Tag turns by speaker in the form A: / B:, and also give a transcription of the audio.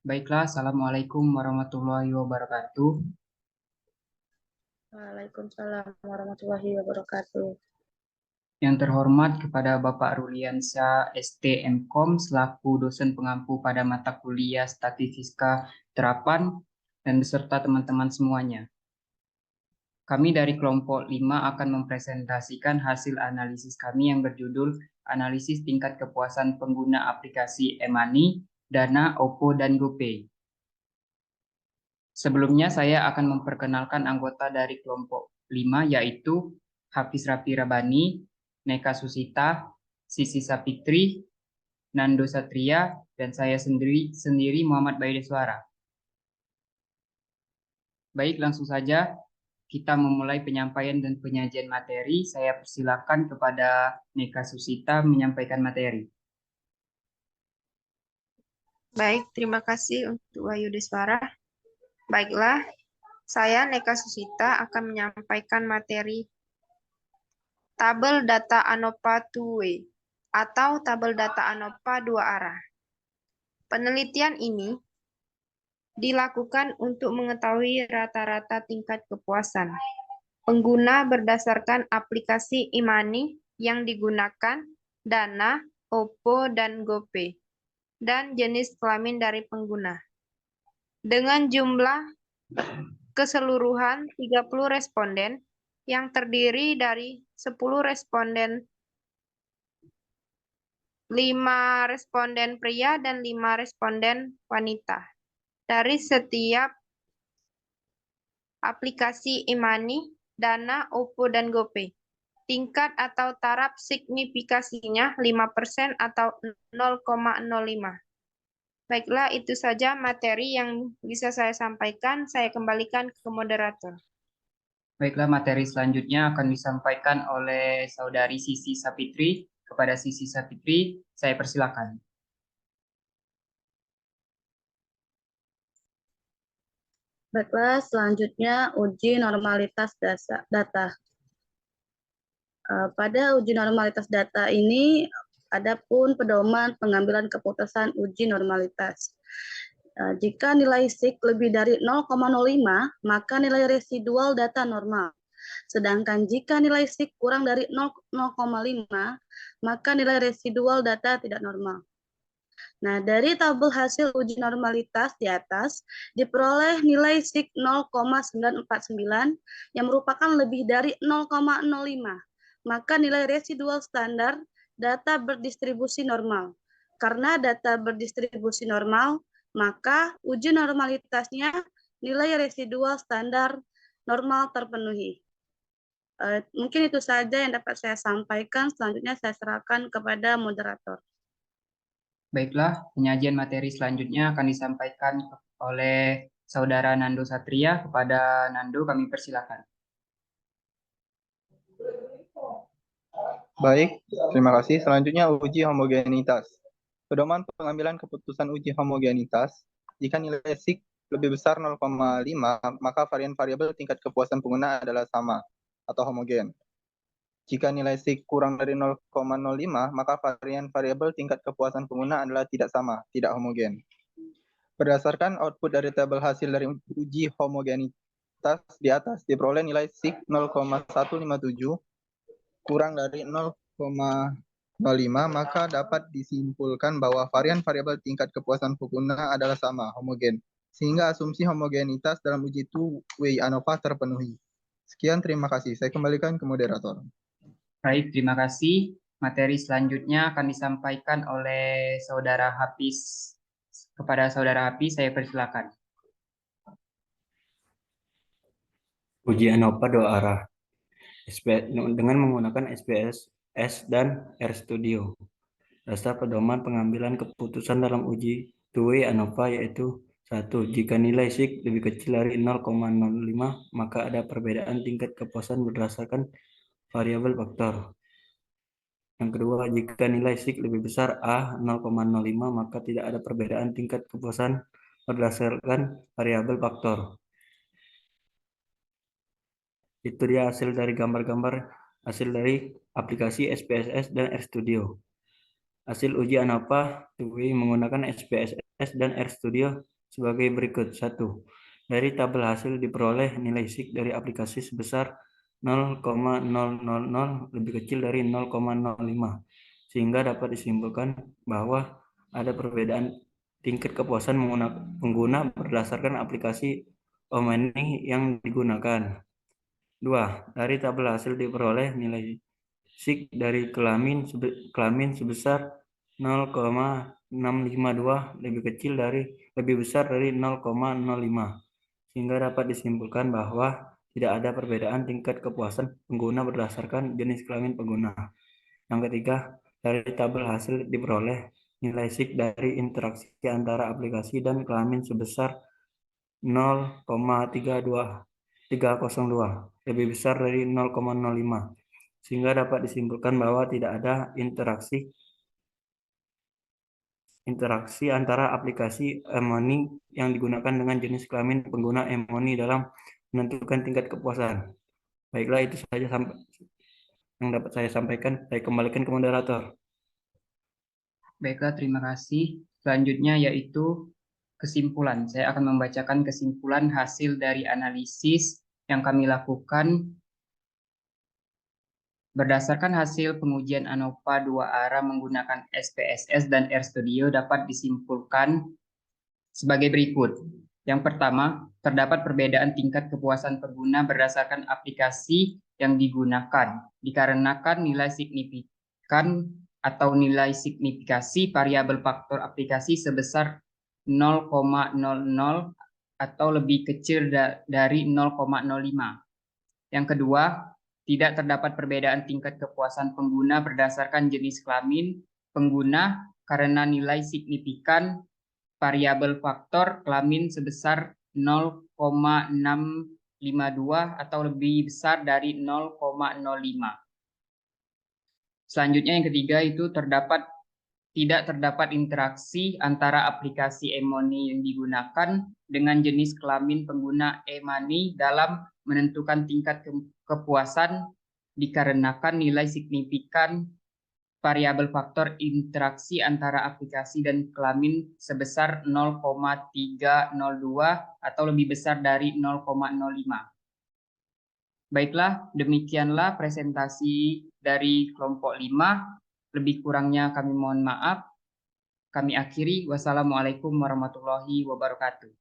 A: Baiklah, Assalamualaikum warahmatullahi wabarakatuh.
B: Waalaikumsalam warahmatullahi wabarakatuh.
A: Yang terhormat kepada Bapak Ruliansyah ST.M.Com selaku dosen pengampu pada mata kuliah Statistika Terapan dan beserta teman-teman semuanya. Kami dari kelompok 5 akan mempresentasikan hasil analisis kami yang berjudul Analisis Tingkat Kepuasan Pengguna Aplikasi e-money, Dana, OPPO, dan GoPay. Sebelumnya saya akan memperkenalkan anggota dari kelompok 5 yaitu Hafiz Rafi Rabani, Neka Susita, Sisi Sapitri, Nando Satria, dan saya sendiri Muhammad Baideswara. Baik, langsung saja kita memulai penyampaian dan penyajian materi. Saya persilakan kepada Neka Susita menyampaikan materi.
B: Baik, terima kasih untuk Wahyu Deswara. Baiklah, saya Neka Susita akan menyampaikan materi tabel data ANOPA two-way atau tabel data ANOPA dua arah. Penelitian ini dilakukan untuk mengetahui rata-rata tingkat kepuasan pengguna berdasarkan aplikasi e-money yang digunakan, Dana, OPPO, dan GoPay, dan jenis kelamin dari pengguna. Dengan jumlah keseluruhan 30 responden yang terdiri dari 10 responden, 5 responden pria dan 5 responden wanita. Dari setiap aplikasi e-money, Dana, OPPO, dan GoPay. Tingkat atau taraf signifikasinya 5% atau 0,05. Baiklah, itu saja materi yang bisa saya sampaikan. Saya kembalikan ke moderator.
A: Baiklah, materi selanjutnya akan disampaikan oleh Saudari Sisi Sapitri. Kepada Sisi Sapitri, saya persilakan.
C: Baiklah, selanjutnya uji normalitas data. Pada uji normalitas data ini, ada pun pedoman pengambilan keputusan uji normalitas. Jika nilai SIK lebih dari 0,05, maka nilai residual data normal. Sedangkan jika nilai SIK kurang dari 0,5, maka nilai residual data tidak normal. Nah, dari tabel hasil uji normalitas di atas, diperoleh nilai SIK 0,949 yang merupakan lebih dari 0,05. Maka nilai residual standar data berdistribusi normal. Karena data berdistribusi normal, maka uji normalitasnya nilai residual standar normal terpenuhi. Mungkin itu saja yang dapat saya sampaikan. Selanjutnya saya serahkan kepada moderator.
A: Baiklah, penyajian materi selanjutnya akan disampaikan oleh Saudara Nando Satria. Kepada Nando, kami persilakan.
D: Baik, terima kasih. Selanjutnya uji homogenitas. Pedoman pengambilan keputusan uji homogenitas, jika nilai SIK lebih besar 0,5, maka varian variabel tingkat kepuasan pengguna adalah sama atau homogen. Jika nilai SIK kurang dari 0,05, maka varian variabel tingkat kepuasan pengguna adalah tidak sama, tidak homogen. Berdasarkan output dari tabel hasil dari uji homogenitas di atas, diperoleh nilai SIK 0,157 kurang dari 0,05, maka dapat disimpulkan bahwa varian variabel tingkat kepuasan pengguna adalah sama, homogen, sehingga asumsi homogenitas dalam uji two-way ANOVA terpenuhi. Sekian, terima kasih. Saya kembalikan ke moderator.
A: Baik, terima kasih. Materi selanjutnya akan disampaikan oleh Saudara Hafiz. Kepada Saudara Hafiz, saya persilakan.
E: Uji ANOVA dua arah dengan menggunakan SPSS dan RStudio. Dasar pedoman pengambilan keputusan dalam uji two-way ANOVA yaitu 1. Jika nilai SIK lebih kecil dari 0,05, maka ada perbedaan tingkat kepuasan berdasarkan variabel faktor. Yang kedua, jika nilai SIK lebih besar A 0,05, maka tidak ada perbedaan tingkat kepuasan berdasarkan variabel faktor. Itu dia hasil dari gambar-gambar hasil dari aplikasi SPSS dan RStudio. Hasil uji ANOVA TUI menggunakan SPSS dan RStudio sebagai berikut. 1. Dari tabel hasil diperoleh nilai SIK dari aplikasi sebesar 0,000 lebih kecil dari 0,05, sehingga dapat disimpulkan bahwa ada perbedaan tingkat kepuasan pengguna berdasarkan aplikasi Omni yang digunakan. 2. Dari tabel hasil diperoleh nilai SIK dari kelamin sebesar 0,652 lebih besar dari 0,05, sehingga dapat disimpulkan bahwa tidak ada perbedaan tingkat kepuasan pengguna berdasarkan jenis kelamin pengguna. Yang ketiga, dari tabel hasil diperoleh nilai SIK dari interaksi antara aplikasi dan kelamin sebesar 0,302 lebih besar dari 0,05, sehingga dapat disimpulkan bahwa tidak ada interaksi antara aplikasi Emoni yang digunakan dengan jenis kelamin pengguna Emoni dalam menentukan tingkat kepuasan. Baiklah, itu saja yang dapat saya sampaikan. Saya kembalikan ke moderator.
A: Baiklah, terima kasih. Selanjutnya yaitu kesimpulan. Saya akan membacakan kesimpulan hasil dari analisis yang kami lakukan. Berdasarkan hasil pengujian ANOVA 2 arah menggunakan SPSS dan RStudio dapat disimpulkan sebagai berikut. Yang pertama, terdapat perbedaan tingkat kepuasan pengguna berdasarkan aplikasi yang digunakan, dikarenakan nilai signifikan atau nilai signifikasi variabel faktor aplikasi sebesar 0,00 atau lebih kecil dari 0,05. Yang kedua, tidak terdapat perbedaan tingkat kepuasan pengguna berdasarkan jenis kelamin pengguna karena nilai signifikan variabel faktor kelamin sebesar 0,652 atau lebih besar dari 0,05. Selanjutnya yang ketiga itu tidak terdapat interaksi antara aplikasi e-money yang digunakan dengan jenis kelamin pengguna e-money dalam menentukan tingkat kepuasan dikarenakan nilai signifikan variabel faktor interaksi antara aplikasi dan kelamin sebesar 0,302 atau lebih besar dari 0,05. Baiklah, demikianlah presentasi dari kelompok 5. Lebih kurangnya kami mohon maaf. Kami akhiri. Wassalamualaikum warahmatullahi wabarakatuh.